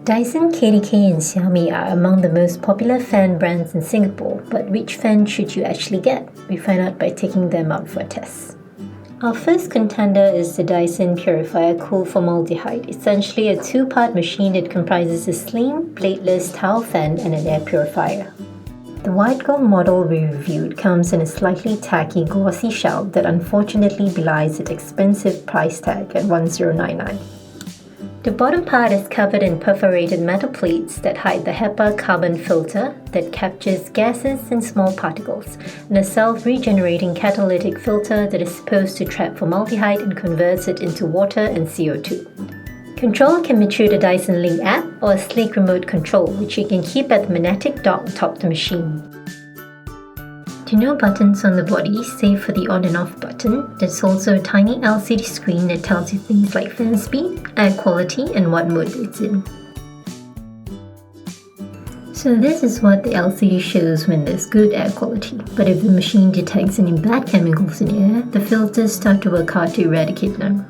Dyson, KDK and Xiaomi are among the most popular fan brands in Singapore, but which fan should you actually get? We find out by taking them out for a test. Our first contender is the Dyson Purifier Cool Formaldehyde, essentially a two-part machine that comprises a slim, bladeless towel fan and an air purifier. The white gold model we reviewed comes in a slightly tacky glossy shell that unfortunately belies its expensive price tag at $1099. The bottom part is covered in perforated metal plates that hide the HEPA carbon filter that captures gases and small particles, and a self-regenerating catalytic filter that is supposed to trap formaldehyde and converts it into water and CO2. Control can be through the Dyson Link app or a sleek remote control, which you can keep at the magnetic dock atop the machine. There are no buttons on the body, save for the on and off button. There's also a tiny LCD screen that tells you things like fan speed, air quality, and what mode it's in. So this is what the LCD shows when there's good air quality, but if the machine detects any bad chemicals in the air, the filters start to work hard to eradicate them.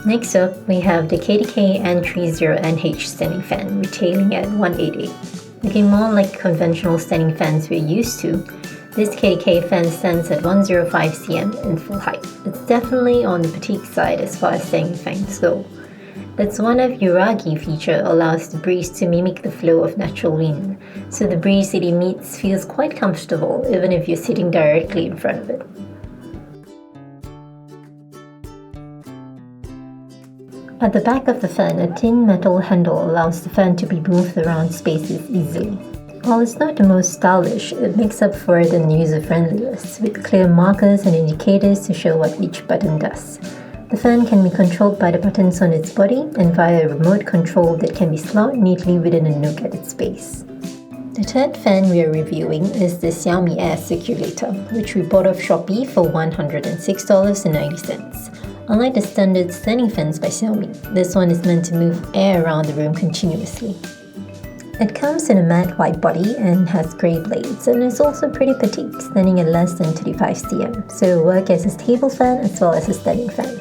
Next up, we have the KDK and 30NH standing fan, retailing at $188. Looking more like conventional standing fans we're used to, this KDK fan stands at 105 cm in full height. It's definitely on the petite side as far as standing fans go. Its one of Yuragi feature allows the breeze to mimic the flow of natural wind, so the breeze it emits feels quite comfortable even if you're sitting directly in front of it. At the back of the fan, a thin metal handle allows the fan to be moved around spaces easily. While it's not the most stylish, it makes up for it in user-friendliness, with clear markers and indicators to show what each button does. The fan can be controlled by the buttons on its body and via a remote control that can be slotted neatly within a nook at its base. The third fan we are reviewing is the Xiaomi Air Circulator, which we bought off Shopee for $106.90. Unlike the standard standing fans by Xiaomi, this one is meant to move air around the room continuously. It comes in a matte white body and has grey blades, and is also pretty petite, standing at less than 35 cm, so it will work as a table fan as well as a standing fan.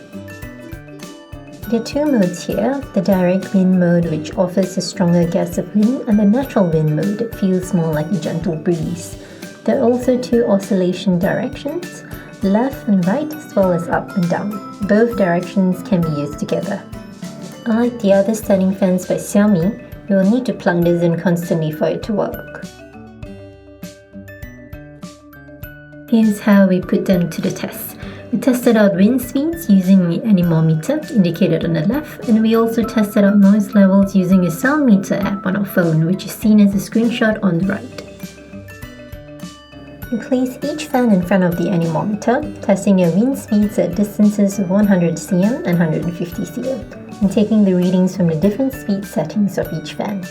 There are two modes here, the direct wind mode which offers a stronger gust of wind, and the natural wind mode that feels more like a gentle breeze. There are also two oscillation directions, left and right as well as up and down. Both directions can be used together. Unlike the other standing fans by Xiaomi, you will need to plug this in constantly for it to work. Here's how we put them to the test. We tested out wind speeds using the anemometer indicated on the left, and we also tested out noise levels using a sound meter app on our phone, which is seen as a screenshot on the right. We place each fan in front of the anemometer, testing their wind speeds at distances of 100 cm and 150 cm, and taking the readings from the different speed settings of each fan.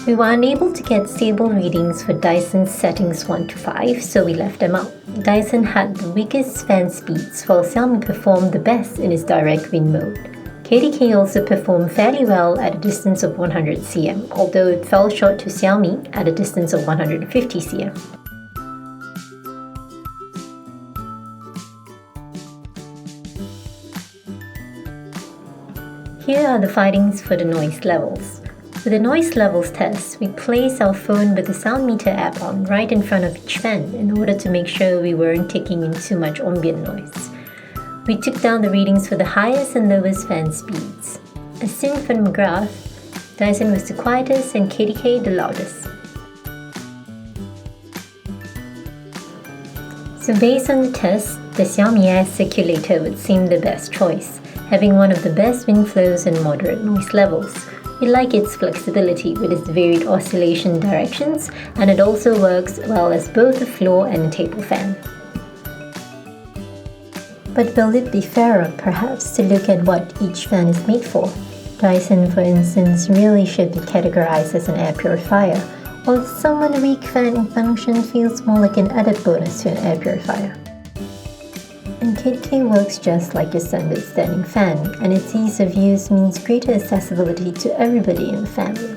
We were unable to get stable readings for Dyson's settings 1 to 5, so we left them out. Dyson had the weakest fan speeds, while Xiaomi performed the best in its direct wind mode. KDK also performed fairly well at a distance of 100 cm, although it fell short to Xiaomi at a distance of 150 cm. Here are the findings for the noise levels. For the noise levels test, we placed our phone with the sound meter app on right in front of each fan in order to make sure we weren't taking in too much ambient noise. We took down the readings for the highest and lowest fan speeds. As seen from the graph, Dyson was the quietest and KDK the loudest. So based on the test, the Xiaomi Air Circulator would seem the best choice, having one of the best wind flows and moderate noise levels. We like its flexibility with its varied oscillation directions, and it also works well as both a floor and a table fan. But will it be fairer, perhaps, to look at what each fan is made for? Dyson, for instance, really should be categorized as an air purifier, while somewhat weak fan function feels more like an added bonus to an air purifier. And KDK works just like your standard standing fan, and its ease of use means greater accessibility to everybody in the family.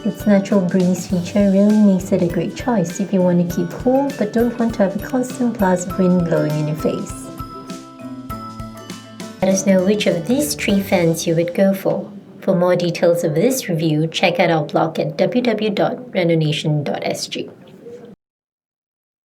Its natural breeze feature really makes it a great choice if you want to keep cool but don't want to have a constant blast of wind blowing in your face. Let us know which of these 3 fans you would go for. For more details of this review, check out our blog at www.renovation.sg.